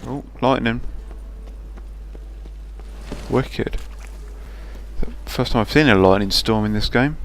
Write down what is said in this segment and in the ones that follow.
Oh, lightning. Wicked. First time I've seen a lightning storm in this game.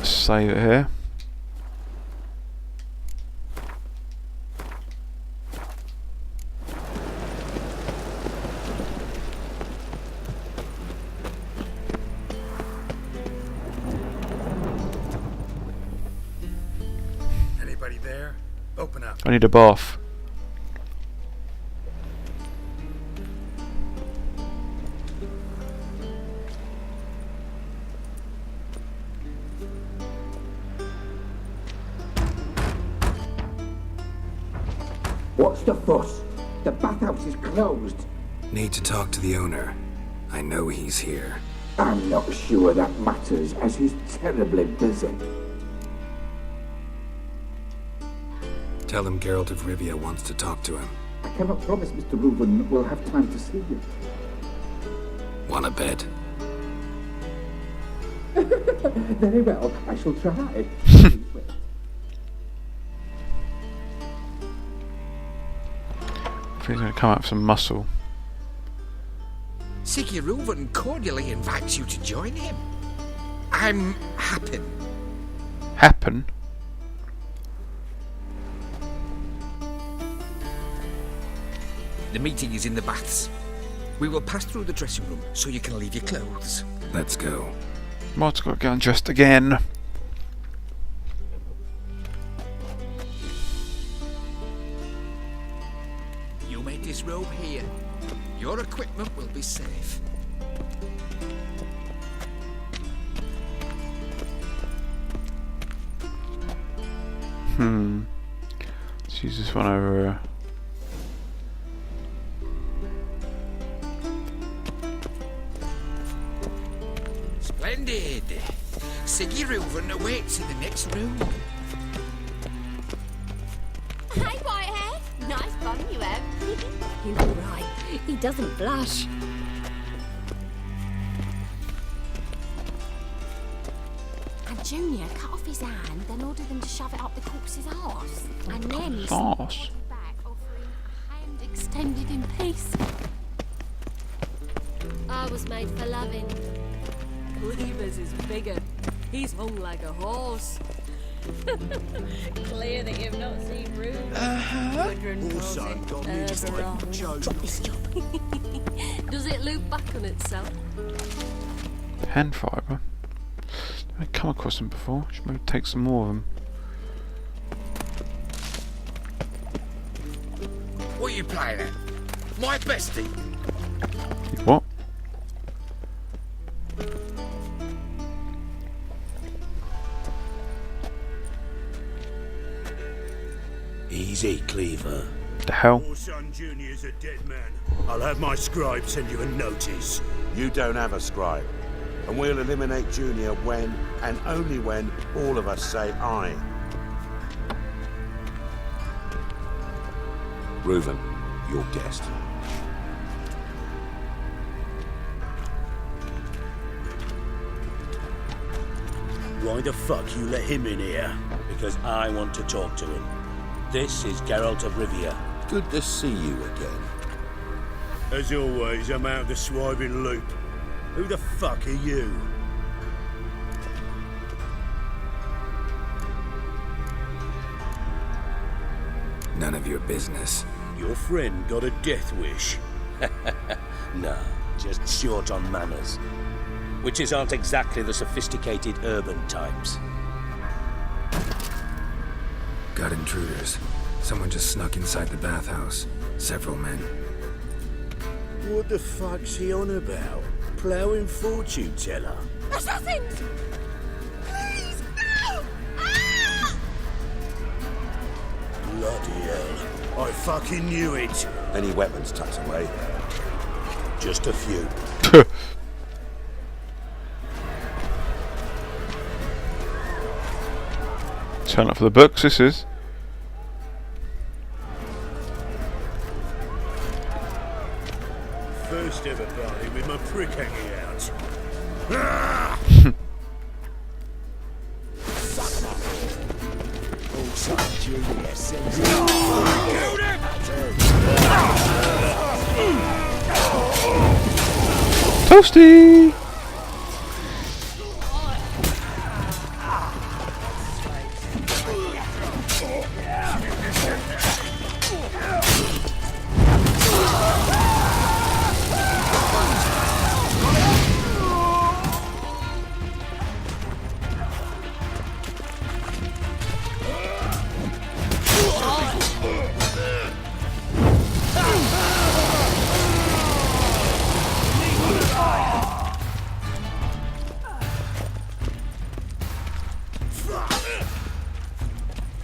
Save it here. Anybody there? Open up. I need a bath. What's the fuss? The bathhouse is closed. Need to talk to the owner. I know he's here. I'm not sure that matters, as he's terribly busy. Tell him Geralt of Rivia wants to talk to him. I cannot promise Mr. Reuven will have time to see you. Want a bed? Very well, I shall try. I think he's going to come out with some muscle. Siggy Reuven cordially invites you to join him. I'm Happen. Happen? The meeting is in the baths. We will pass through the dressing room so you can leave your clothes. Let's go. Mart's got to get undressed again. You may disrobe here. Your equipment will be safe. Let's use this one over here. Splendid. Siggy Reuven awaits in the next room. Hey, Whitehead. Nice bum you have. You're right. He doesn't blush. And Junior cut off his hand, then ordered them to shove it up the corpse's arse. And then he sent the Arse? body back, offering a hand extended in peace. I was made for loving. Cleavers is bigger. He's hung like a horse. Clear that you've not seen Rube. Also, got me just like Joe. Drop this job. Does it loop back on itself? Hand fibre. I've come across them before. Should maybe take some more of them. What are you playing at? My bestie. What? Easy, Cleaver. The hell? Your son Junior's a dead man. I'll have my scribe send you a notice. You don't have a scribe. And we'll eliminate Junior when, and only when, all of us say aye. Reuven, your guest. Why the fuck you let him in here? Because I want to talk to him. This is Geralt of Rivia. Good to see you again. As always, I'm out of the swiving loop. Who the fuck are you? None of your business. Your friend got a death wish. No, just short on manners. Witches aren't exactly the sophisticated urban types. Got intruders. Someone just snuck inside the bathhouse. Several men. What the fuck's he on about? Ploughing fortune teller? Assassins! Please, no! Ah! Bloody hell. I fucking knew it. Any weapons tucked away? Just a few. Turn up for the books, this is. First ever party with my prick hanging out. Toasty!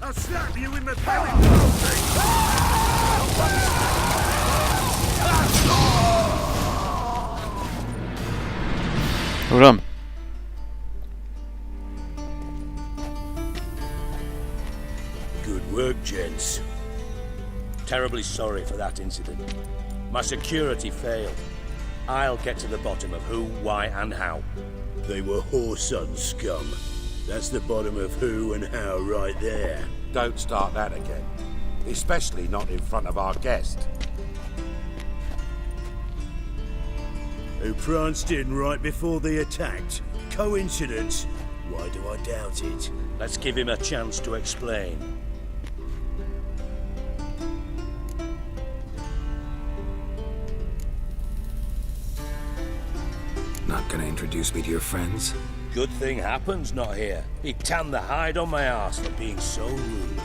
I'll slap you in the belly. Hold on. Good work, gents. Terribly sorry for that incident. My security failed. I'll get to the bottom of who, why, and how. They were Whoreson scum. That's the bottom of who and how right there. Don't start that again. Especially not in front of our guest. Who pranced in right before they attacked. Coincidence? Why do I doubt it? Let's give him a chance to explain. Not gonna introduce me to your friends? Good thing Happen's not here. He tanned the hide on my arse for being so rude.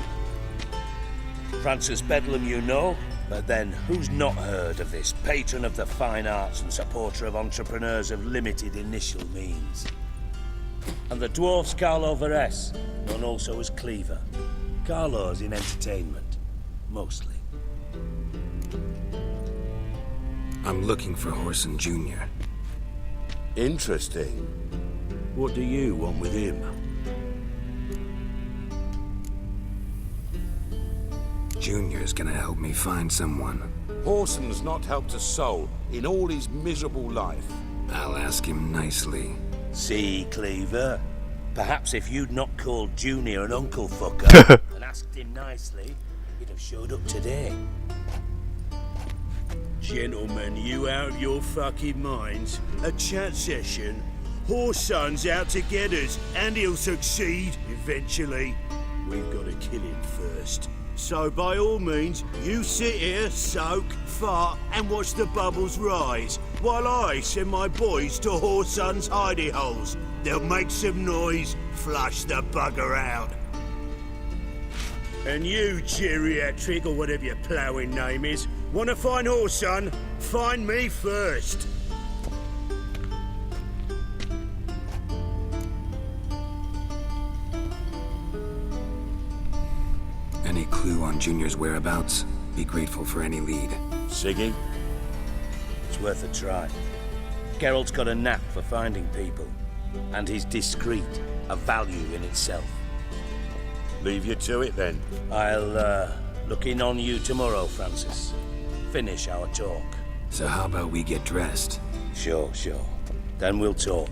Francis Bedlam you know, but then who's not heard of this patron of the fine arts and supporter of entrepreneurs of limited initial means? And the dwarf's Carlo Veres, known also as Cleaver. Carlo's in entertainment, mostly. I'm looking for Whoreson Jr. Interesting. What do you want with him? Junior's gonna help me find someone. Whoreson's not helped a soul in all his miserable life. I'll ask him nicely. See, Cleaver? Perhaps if you'd not called Junior an uncle fucker and asked him nicely, he'd have showed up today. Gentlemen, you out of your fucking minds? A chat session? Whoreson's out to get us, and he'll succeed eventually. We've got to kill him first. So by all means, you sit here, soak, fart, and watch the bubbles rise, while I send my boys to Whoreson's hidey holes. They'll make some noise, flush the bugger out. And you, geriatric, or whatever your ploughing name is, want to find Whoreson? Find me first. Any clue on Junior's whereabouts? Be grateful for any lead. Siggy? It's worth a try. Geralt's got a knack for finding people, and he's discreet, a value in itself. Leave you to it then. I'll look in on you tomorrow, Francis. Finish our talk. So how about we get dressed? Sure. Then we'll talk.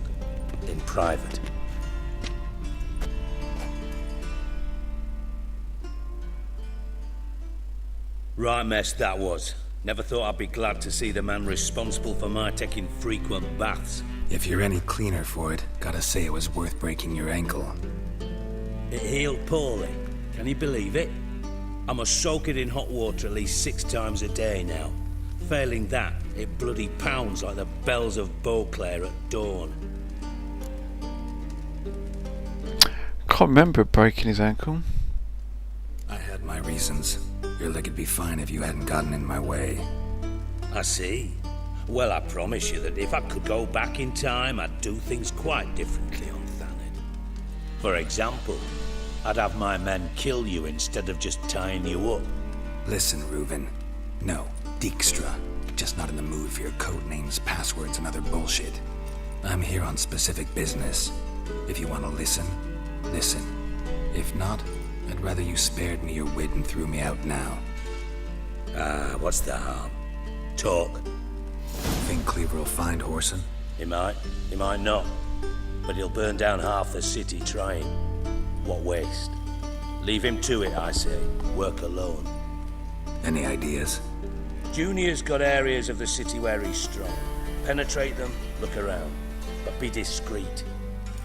In private. Right mess that was. Never thought I'd be glad to see the man responsible for my taking frequent baths. If you're any cleaner for it, gotta say it was worth breaking your ankle. It healed poorly. Can you believe it? I must soak it in hot water at least 6 times a day now. Failing that, it bloody pounds like the bells of Beauclair at dawn. Can't remember breaking his ankle. I had my reasons. Your leg would be fine if you hadn't gotten in my way. I see. Well, I promise you that if I could go back in time, I'd do things quite differently on Thanedd. For example, I'd have my men kill you instead of just tying you up. Listen, Reuven. No, Dijkstra. Just not in the mood for your code names, passwords, and other bullshit. I'm here on specific business. If you want to listen, listen. If not, I'd rather you spared me your wit and threw me out now. What's the harm? Talk. Think Cleaver will find Whoreson? He might not. But he'll burn down half the city trying. What waste? Leave him to it, I say. Work alone. Any ideas? Junior's got areas of the city where he's strong. Penetrate them, look around. But be discreet.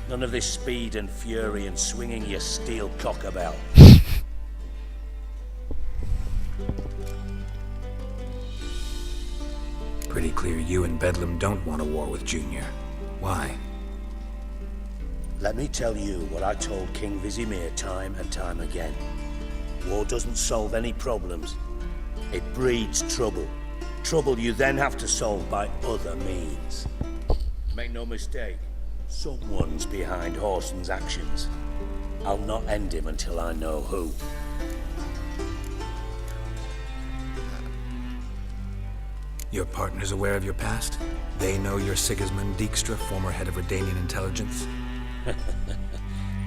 None of this speed and fury and swinging your steel cock about. Pretty clear you and Bedlam don't want a war with Junior. Why? Let me tell you what I told King Vizimir time and time again. War doesn't solve any problems. It breeds trouble. Trouble you then have to solve by other means. Make no mistake, someone's behind Whoreson's actions. I'll not end him until I know who. Your partner's aware of your past? They know you're Sigismund Dijkstra, former head of Redanian intelligence?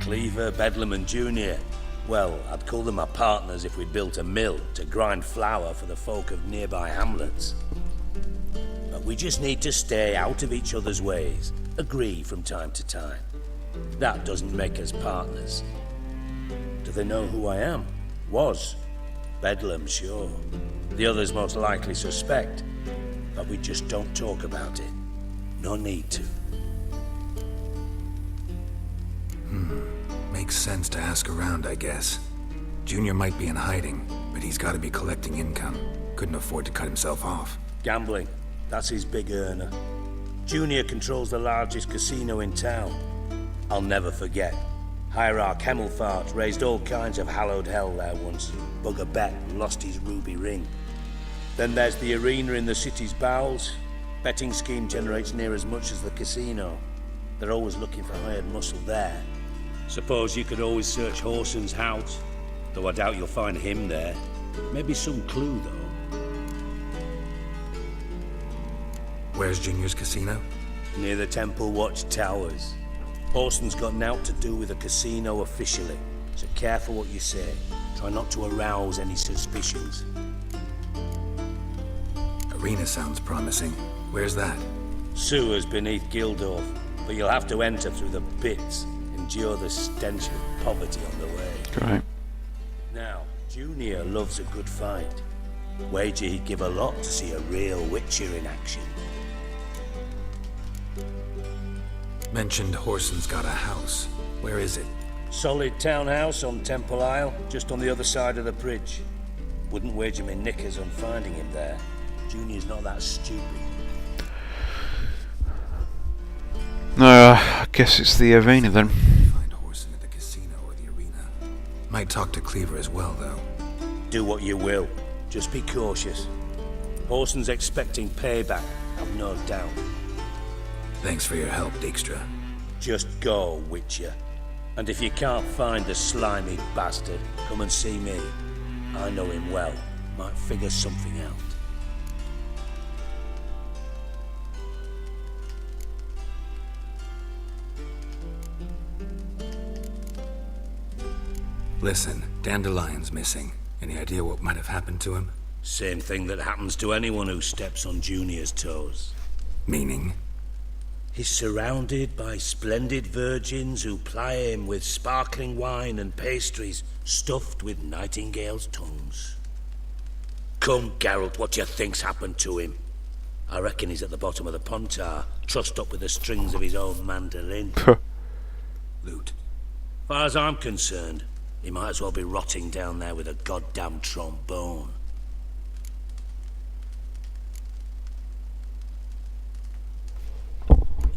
Cleaver, Bedlam and Junior. Well, I'd call them my partners if we'd built a mill to grind flour for the folk of nearby hamlets. But we just need to stay out of each other's ways. Agree from time to time. That doesn't make us partners. Do they know who I am? Was. Bedlam, sure. The others most likely suspect. But we just don't talk about it. No need to. Makes sense to ask around, I guess. Junior might be in hiding, but he's got to be collecting income. Couldn't afford to cut himself off. Gambling. That's his big earner. Junior controls the largest casino in town. I'll never forget. Hierarch Hemmelfart raised all kinds of hallowed hell there once. Bugger bet and lost his ruby ring. Then there's the arena in the city's bowels. Betting scheme generates near as much as the casino. They're always looking for hired muscle there. Suppose you could always search Whoreson's house, though I doubt you'll find him there. Maybe some clue, though. Where's Junior's casino? Near the Temple Watch Towers. Whoreson's got naught to do with the casino officially, so careful what you say. Try not to arouse any suspicions. Arena sounds promising. Where's that? Sewers beneath Gildorf, but you'll have to enter through the pits. Endure the stench of poverty on the way. Great. Now, Junior loves a good fight. Wager he'd give a lot to see a real Witcher in action. Mentioned Whoreson's got a house. Where is it? Solid townhouse on Temple Isle, just on the other side of the bridge. Wouldn't wager me knickers on finding him there. Junior's not that stupid. No, I guess it's the arena then. Find Whoreson at the casino or the arena. Might talk to Cleaver as well, though. Do what you will. Just be cautious. Whoreson's expecting payback, I've no doubt. Thanks for your help, Dijkstra. Just go, Witcher. And if you can't find the slimy bastard, come and see me. I know him well. Might figure something out. Listen, Dandelion's missing. Any idea what might have happened to him? Same thing that happens to anyone who steps on Junior's toes. Meaning? He's surrounded by splendid virgins who ply him with sparkling wine and pastries stuffed with nightingales' tongues. Come, Geralt, what do you think's happened to him? I reckon he's at the bottom of the Pontar, trussed up with the strings of his own mandolin. Loot. Far as I'm concerned, he might as well be rotting down there with a goddamn trombone.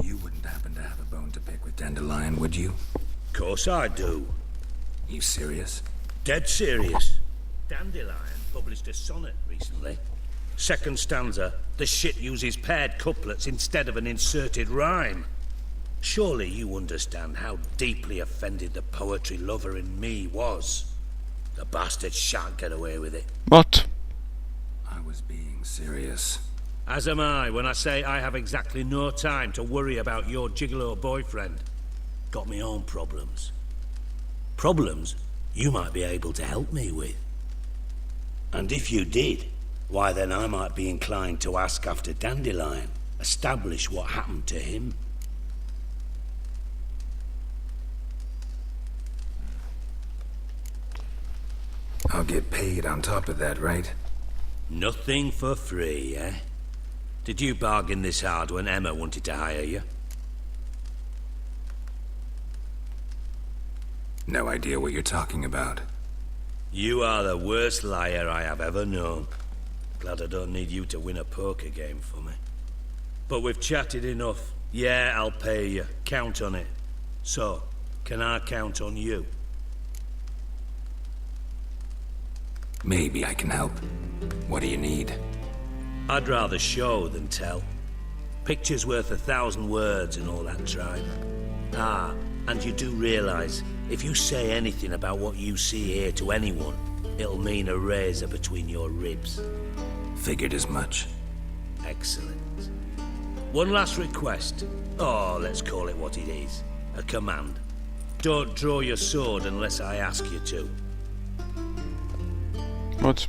You wouldn't happen to have a bone to pick with Dandelion, would you? Course I do. You serious? Dead serious. Dandelion published a sonnet recently. Second stanza, the shit uses paired couplets instead of an inserted rhyme. Surely you understand how deeply offended the poetry lover in me was. The bastard shan't get away with it. What? I was being serious. As am I when I say I have exactly no time to worry about your gigolo boyfriend. Got me own problems. Problems you might be able to help me with. And if you did, why then I might be inclined to ask after Dandelion, establish what happened to him. I'll get paid on top of that, right? Nothing for free, eh? Did you bargain this hard when Emma wanted to hire you? No idea what you're talking about. You are the worst liar I have ever known. Glad I don't need you to win a poker game for me. But we've chatted enough. Yeah, I'll pay you. Count on it. So, can I count on you? Maybe I can help. What do you need? I'd rather show than tell. Picture's worth 1,000 words and all that tribe. Ah, and you do realize, if you say anything about what you see here to anyone, it'll mean a razor between your ribs. Figured as much. Excellent. One last request. Oh, let's call it what it is. A command. Don't draw your sword unless I ask you to. What?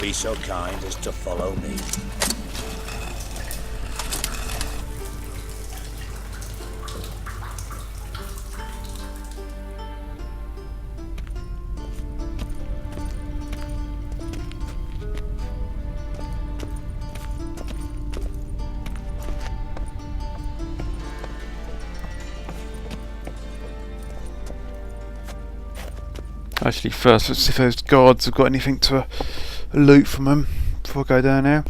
Be so kind as to follow me. Actually, first let's see if those guards have got anything to loot from them before I go down there.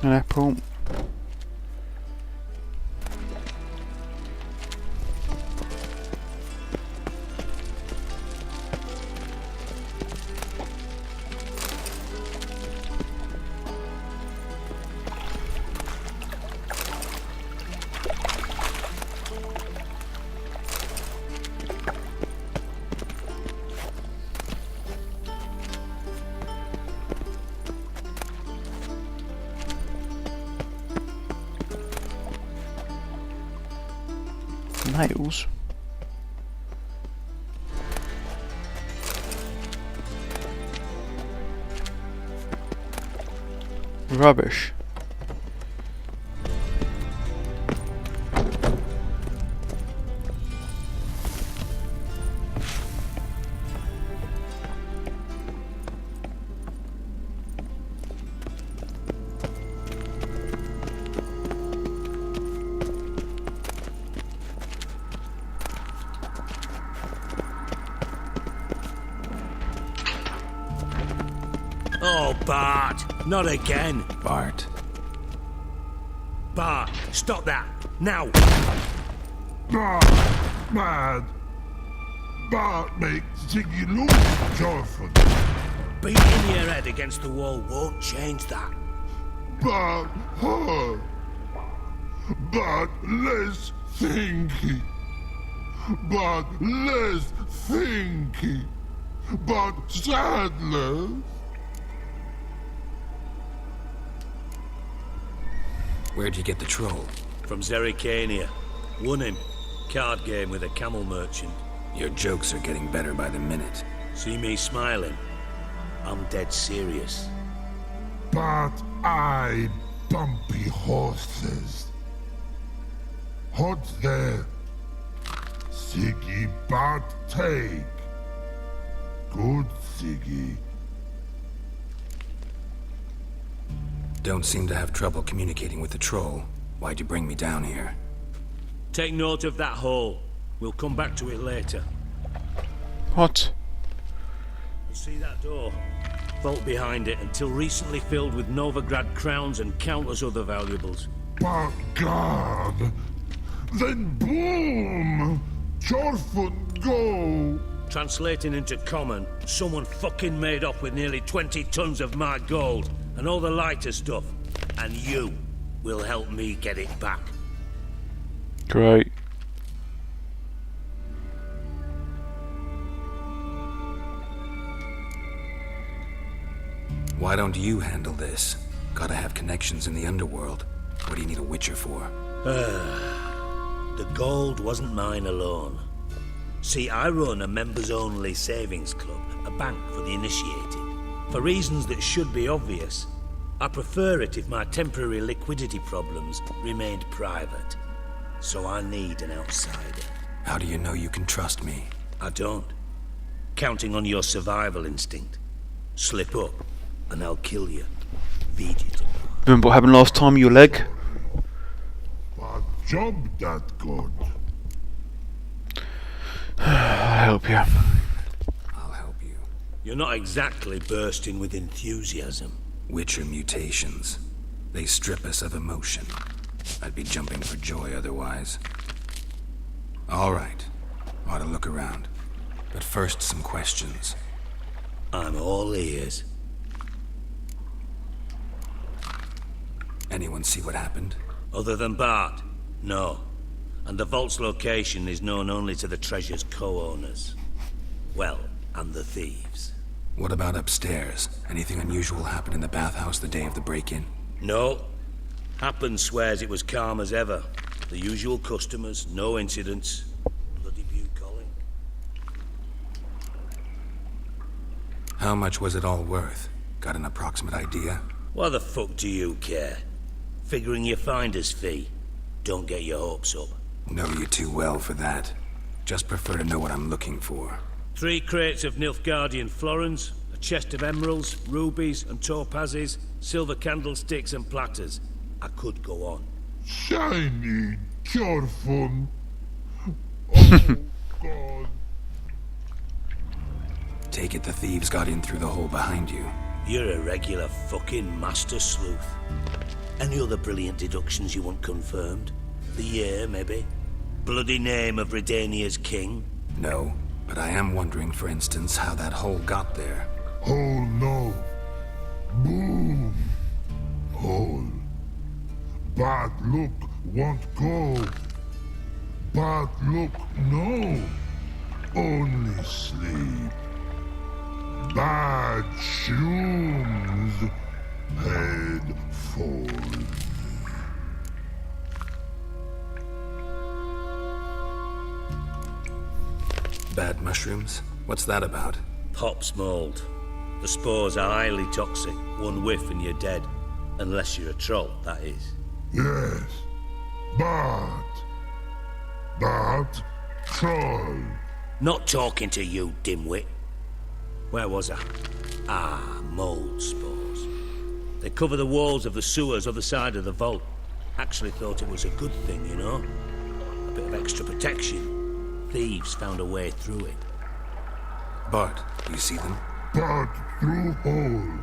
An apple. Nails. Rubbish. Oh, Bart! Not again! Bart. Bart, stop that! Now! Bart, mad. Bart makes Ziggy lose joyful. Beating your head against the wall won't change that. Bart hard. Bart less thinky. Bart less thinky. Bart sadler. Where'd you get the troll? From Zerrikania. Won him. Card game with a camel merchant. Your jokes are getting better by the minute. See me smiling? I'm dead serious. But I bumpy horses. Hot there. Siggy Bart take. Good Siggy. Don't seem to have trouble communicating with the troll. Why'd you bring me down here? Take note of that hole. We'll come back to it later. What? You see that door? Vault behind it, until recently filled with Novigrad crowns and countless other valuables. By God! Then boom! Chorfun go! Translating into common, someone fucking made off with nearly 20 tons of my gold and all the lighter stuff. And you will help me get it back. Great. Why don't you handle this? Gotta have connections in the underworld. What do you need a witcher for? The gold wasn't mine alone. See, I run a members-only savings club, a bank for the initiated. For reasons that should be obvious, I prefer it if my temporary liquidity problems remained private. So I need an outsider. How do you know you can trust me? I don't. Counting on your survival instinct. Slip up, and I'll kill you. Feed you to me. Remember what happened last time, your leg? But job that good. I'll help you. I'll help you. You're not exactly bursting with enthusiasm. Witcher mutations. They strip us of emotion. I'd be jumping for joy otherwise. All right. Ought to look around. But first, some questions. I'm all ears. Anyone see what happened? Other than Bart? No. And the vault's location is known only to the treasure's co-owners. Well, and the thieves. What about upstairs? Anything unusual happen in the bathhouse the day of the break-in? No. Happen swears it was calm as ever. The usual customers, no incidents. Bloody bucolic. How much was it all worth? Got an approximate idea? Why the fuck do you care? Figuring your finder's fee. Don't get your hopes up. Know you too well for that. Just prefer to know what I'm looking for. 3 crates of Nilfgaardian florins, a chest of emeralds, rubies and topazes, silver candlesticks and platters. I could go on. Shiny Chorfun. Oh, God. Take it the thieves got in through the hole behind you. You're a regular fucking master sleuth. Any other brilliant deductions you want confirmed? The year, maybe? Bloody name of Redania's king? No, but I am wondering, for instance, how that hole got there. Oh no. Boom. Hole. Bad look won't go. Bad look no. Only sleep. Bad shrooms. Head fall. Bad mushrooms? What's that about? Pop's mold. The spores are highly toxic. One whiff and you're dead. Unless you're a troll, that is. Yes. Bad. Bad troll. Not talking to you, dimwit. Where was I? Ah, mold spores. They cover the walls of the sewers other side of the vault. Actually thought it was a good thing, you know? A bit of extra protection. Thieves found a way through it. Bart, do you see them? Bad through hole.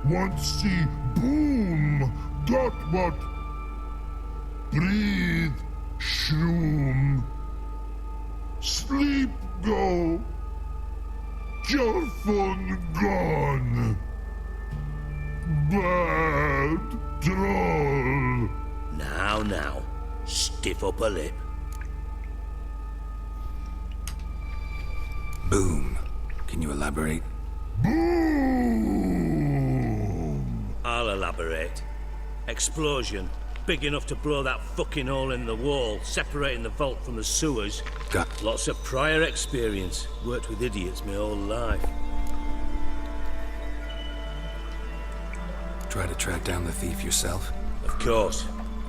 Want see boom. Got what? Breathe. Shroom. Sleep go. Chorfun gone. Bad troll. Now, stiff up a lip. Boom. Can you elaborate? Boom. I'll elaborate. Explosion. Big enough to blow that fucking hole in the wall, separating the vault from the sewers. Got Lots of prior experience. Worked with idiots my whole life. Try to track down the thief yourself? Of course.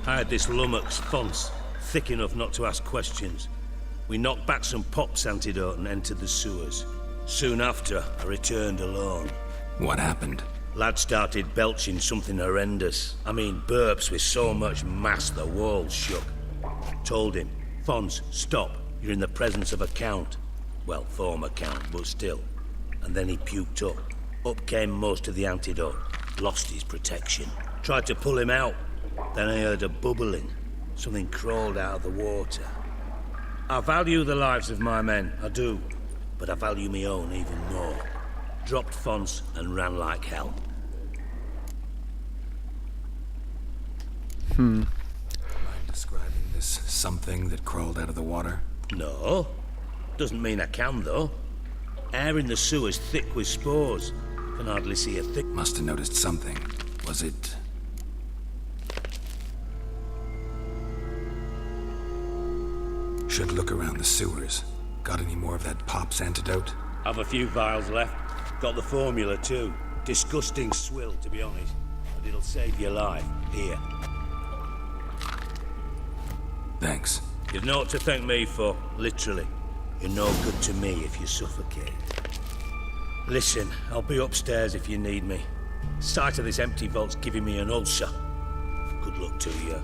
I had this lummox, Fons, thick enough not to ask questions. We knocked back some Pop's antidote and entered the sewers. Soon after, I returned alone. What happened? Lad started belching something horrendous. I mean, burps with so much mass the walls shook. Told him, Fons, stop. You're in the presence of a count. Well, former count, but still. And then he puked up. Up came most of the antidote. Lost his protection. Tried to pull him out. Then I heard a bubbling. Something crawled out of the water. I value the lives of my men, I do. But I value my own even more. Dropped Fons and ran like hell. Mind describing this something that crawled out of the water? No. Doesn't mean I can, though. Air in the sewer's thick with spores. Can hardly see a thick... Must have noticed something. Was it... Should look around the sewers. Got any more of that Pop's antidote? Have a few vials left. Got the formula, too. Disgusting swill, to be honest. But it'll save your life. Here. Thanks. You've naught to thank me for, literally. You're no good to me if you suffocate. Listen, I'll be upstairs if you need me. Sight of this empty vault's giving me an ulcer. Good luck to you.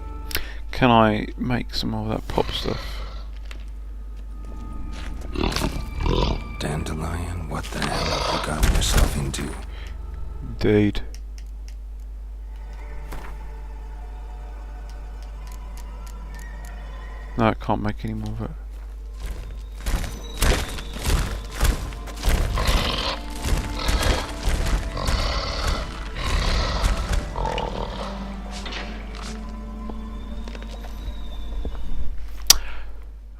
Can I make some more of that pop stuff? Dandelion, what the hell have you gotten yourself into? Indeed. No, I can't make any more of it.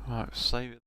Right, save it.